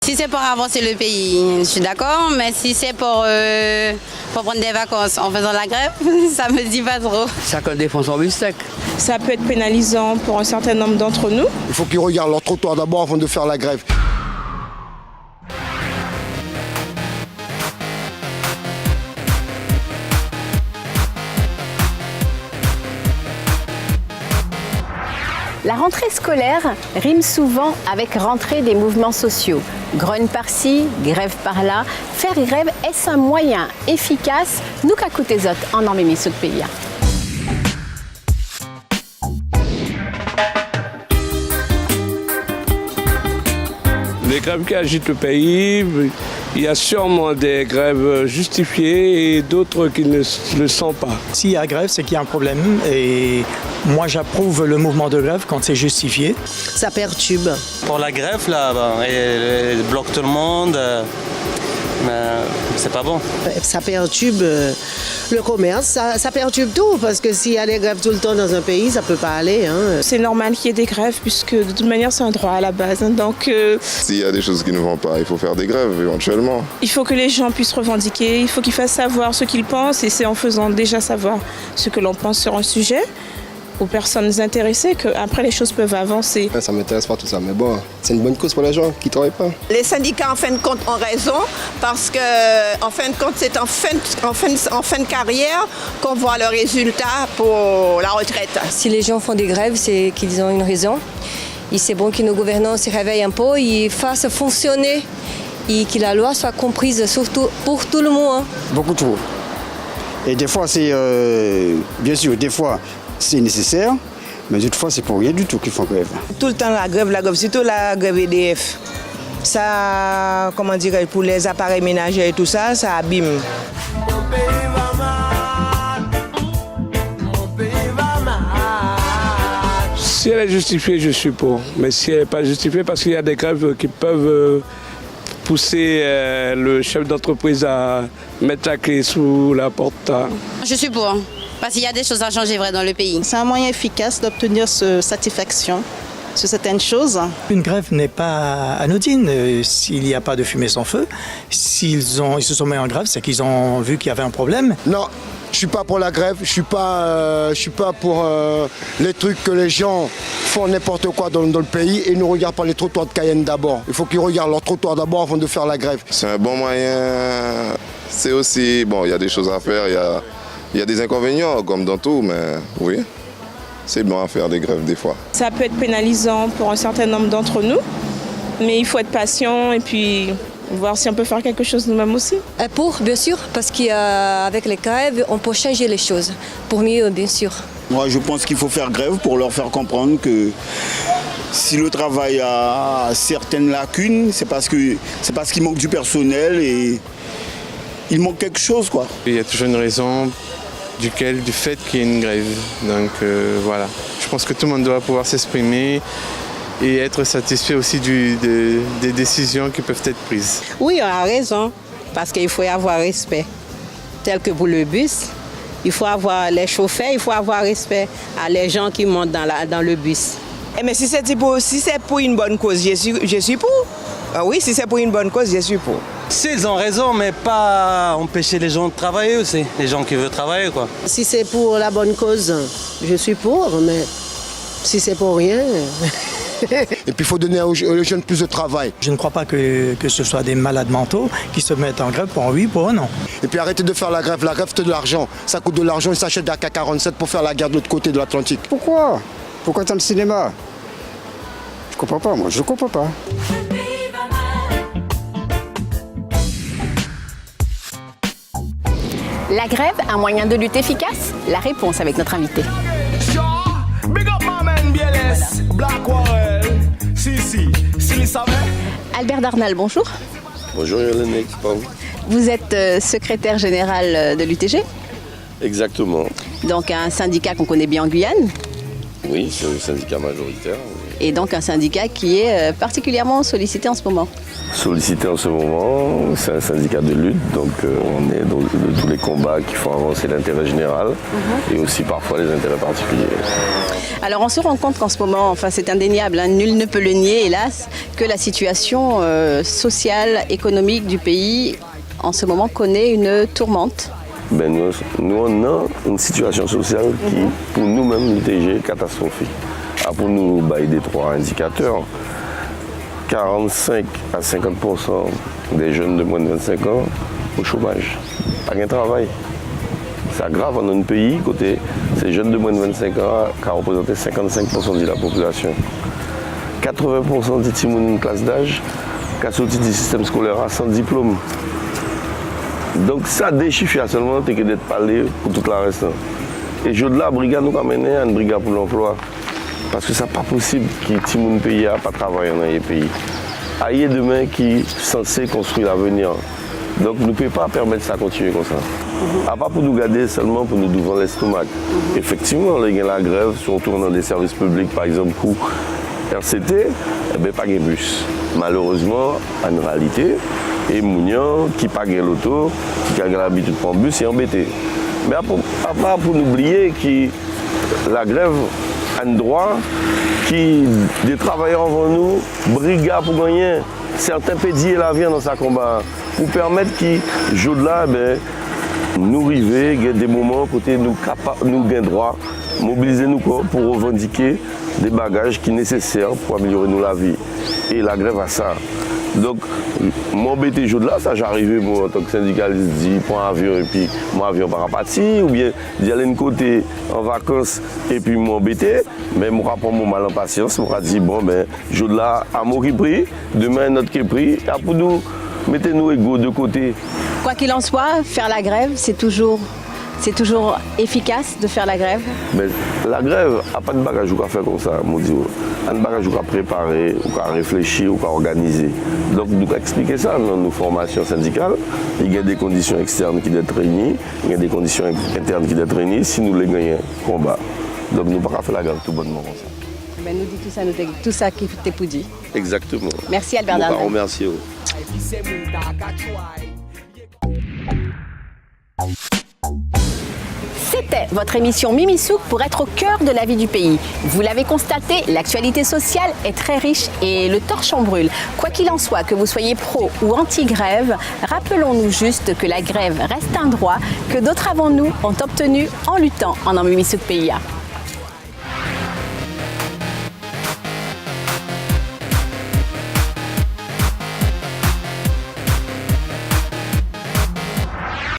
Si c'est pour avancer le pays, je suis d'accord, mais si c'est pour prendre des vacances en faisant la grève, ça me dit pas trop. Chacun défend son bistec. Ça peut être pénalisant pour un certain nombre d'entre nous. Il faut qu'ils regardent leur trottoir d'abord avant de faire la grève. La rentrée scolaire rime souvent avec rentrée des mouvements sociaux. Grogne par-ci, grève par-là. Faire grève, est-ce un moyen efficace? Nous qu'à côté autres, en emmène ce pays. Les grèves qui agitent le pays, il y a sûrement des grèves justifiées et d'autres qui ne le sont pas. S'il y a grève, c'est qu'il y a un problème et moi j'approuve le mouvement de grève quand c'est justifié. Ça perturbe. Pour la grève, là, elle bloque tout le monde, mais c'est pas bon. Ça perturbe le commerce, ça perturbe tout, parce que s'il y a des grèves tout le temps dans un pays, ça peut pas aller. C'est normal qu'il y ait des grèves, puisque de toute manière, c'est un droit à la base. Donc, s'il y a des choses qui ne vont pas, il faut faire des grèves éventuellement. il faut que les gens puissent revendiquer, il faut qu'ils fassent savoir ce qu'ils pensent, et c'est en faisant déjà savoir ce que l'on pense sur un sujet aux personnes intéressées qu'après les choses peuvent avancer. Ça ne m'intéresse pas tout ça, mais bon, c'est une bonne cause pour les gens qui ne travaillent pas. Les syndicats, en fin de compte, ont raison, parce que, en fin de compte, c'est en fin de carrière qu'on voit le résultat pour la retraite. Si les gens font des grèves, c'est qu'ils ont une raison. Et c'est bon que nos gouvernants se réveillent un peu et fassent fonctionner et que la loi soit comprise surtout pour tout le monde. Beaucoup trop. Et des fois, c'est, bien sûr, des fois, c'est nécessaire, mais d'autres fois, c'est pour rien du tout qu'ils font grève. Tout le temps la grève, surtout la grève EDF. Ça, comment dire, pour les appareils ménagers et tout ça, ça abîme. Si elle est justifiée, je suis pour. Mais si elle n'est pas justifiée, parce qu'il y a des grèves qui peuvent pousser le chef d'entreprise à mettre la clé sous la porte. Je suis pour, parce qu'il y a des choses à changer vrai dans le pays. C'est un moyen efficace d'obtenir satisfaction sur certaines choses. Une grève n'est pas anodine s'il n'y a pas de fumée sans feu. Ils se sont mis en grève, c'est qu'ils ont vu qu'il y avait un problème. Non, je suis pas pour la grève, je suis pas pour les trucs que les gens font n'importe quoi dans le pays et ne regardent pas les trottoirs de Cayenne d'abord. Il faut qu'ils regardent leurs trottoirs d'abord avant de faire la grève. C'est un bon moyen. C'est aussi, bon, il y a des choses à faire, il y a des inconvénients comme dans tout, mais oui, c'est bon à faire des grèves des fois. Ça peut être pénalisant pour un certain nombre d'entre nous, mais il faut être patient et puis voir si on peut faire quelque chose nous-mêmes aussi. Pour, bien sûr, parce qu'avec les grèves, on peut changer les choses. Pour mieux, bien sûr. Moi, je pense qu'il faut faire grève pour leur faire comprendre que si le travail a certaines lacunes, c'est parce qu'il manque du personnel et il manque quelque chose, quoi. Il y a toujours une raison du fait qu'il y ait une grève. Donc voilà, je pense que tout le monde doit pouvoir s'exprimer et être satisfait aussi des décisions qui peuvent être prises. Oui, on a raison, parce qu'il faut y avoir respect. Tel que pour le bus, il faut avoir les chauffeurs, il faut avoir respect à les gens qui montent dans le bus. Mais si c'est pour une bonne cause, je suis pour. Ah oui, si c'est pour une bonne cause, je suis pour. S'ils ont raison, mais pas empêcher les gens de travailler aussi, les gens qui veulent travailler, quoi. Si c'est pour la bonne cause, je suis pour, mais si c'est pour rien... Et puis il faut donner aux jeunes plus de travail. Je ne crois pas que ce soit des malades mentaux qui se mettent en grève pour un oui, pour un non. Et puis arrêtez de faire la grève c'est de l'argent. Ça coûte de l'argent, ils s'achètent des AK-47 pour faire la guerre de l'autre côté de l'Atlantique. Pourquoi dans le cinéma? Je comprends pas, moi, je comprends pas. La grève, un moyen de lutte efficace? La réponse avec notre invité. Albert Darnal, bonjour. Bonjour Hélène. Vous êtes secrétaire général de l'UTG? Exactement. Donc un syndicat qu'on connaît bien en Guyane? Oui, c'est le syndicat majoritaire. Oui. et donc un syndicat qui est particulièrement sollicité en ce moment. Sollicité en ce moment, c'est un syndicat de lutte, donc on est dans tous les combats qui font avancer l'intérêt général et aussi parfois les intérêts particuliers. Alors on se rend compte qu'en ce moment, enfin c'est indéniable, hein, nul ne peut le nier hélas, que la situation sociale, économique du pays en ce moment connaît une tourmente. Ben nous on a une situation sociale qui pour nous-mêmes est catastrophique. Pour nous, il y a 3 indicateurs. 45 à 50% des jeunes de moins de 25 ans au chômage, pas de travail. C'est grave dans notre pays, côté ces jeunes de moins de 25 ans qui ont représenté 55% de la population. 80% des petits de classe d'âge qui ont sorti du système scolaire sans diplôme. Donc ça déchiffre seulement que d'être parlé pour toute la reste. Et je de la brigade nous a mené à une brigade pour l'emploi. Parce que ce n'est pas possible que tout le pays n'a pas travaillé dans les pays. Il y a demain qui est censé construire l'avenir. Donc nous ne pouvons pas permettre ça de continuer comme ça. À part pour nous garder seulement pour nous devant l'estomac. Effectivement, il y a la grève, si on tourne dans des services publics, par exemple pour RCT, pas de bus. Malheureusement, en réalité, et Mounian qui pague l'auto, qui a l'habitude de prendre bus, est embêté. Mais à part pour n'oublier que la grève un droit qui des travailleurs avant nous brigade pour gagner certains pédiers la vie dans sa combat pour permettre que jour de là nous arriver des moments côté nous gagnons droit mobiliser nous pour revendiquer des bagages qui sont nécessaires pour améliorer nous la vie et la grève à ça. Donc, m'embêter jour de là, ça j'arrivais moi en tant que syndicaliste, je prends un avion et puis mon avion par partir, ou bien d'y aller de côté en vacances et puis m'embêter, mais je prends mon mal en patience, je dis bon ben jour de là, à mon prix, demain notre qui pris, et pour nous, mettez-nous égaux de côté. Quoi qu'il en soit, faire la grève, c'est toujours efficace de faire la grève. Mais la grève n'a pas de bagage à faire comme ça, mon Dieu. Il y a un bagage à préparer, à réfléchir, à organiser. Donc nous avons expliqué ça dans nos formations syndicales. Il y a des conditions externes qui doivent être réunies, il y a des conditions internes qui doivent être réunies si nous les gagnons combat. Donc nous ne pouvons pas faire la grève tout bonnement comme ça. Ben, nous dit tout ça qui t'est pour dire. Exactement. Merci Albert Darnel. Merci. C'était votre émission Mimi Souk pour être au cœur de la vie du pays. Vous l'avez constaté, l'actualité sociale est très riche et le torchon brûle. Quoi qu'il en soit, que vous soyez pro ou anti-grève, rappelons-nous juste que la grève reste un droit que d'autres avant nous ont obtenu en luttant en Mimi Souk PIA.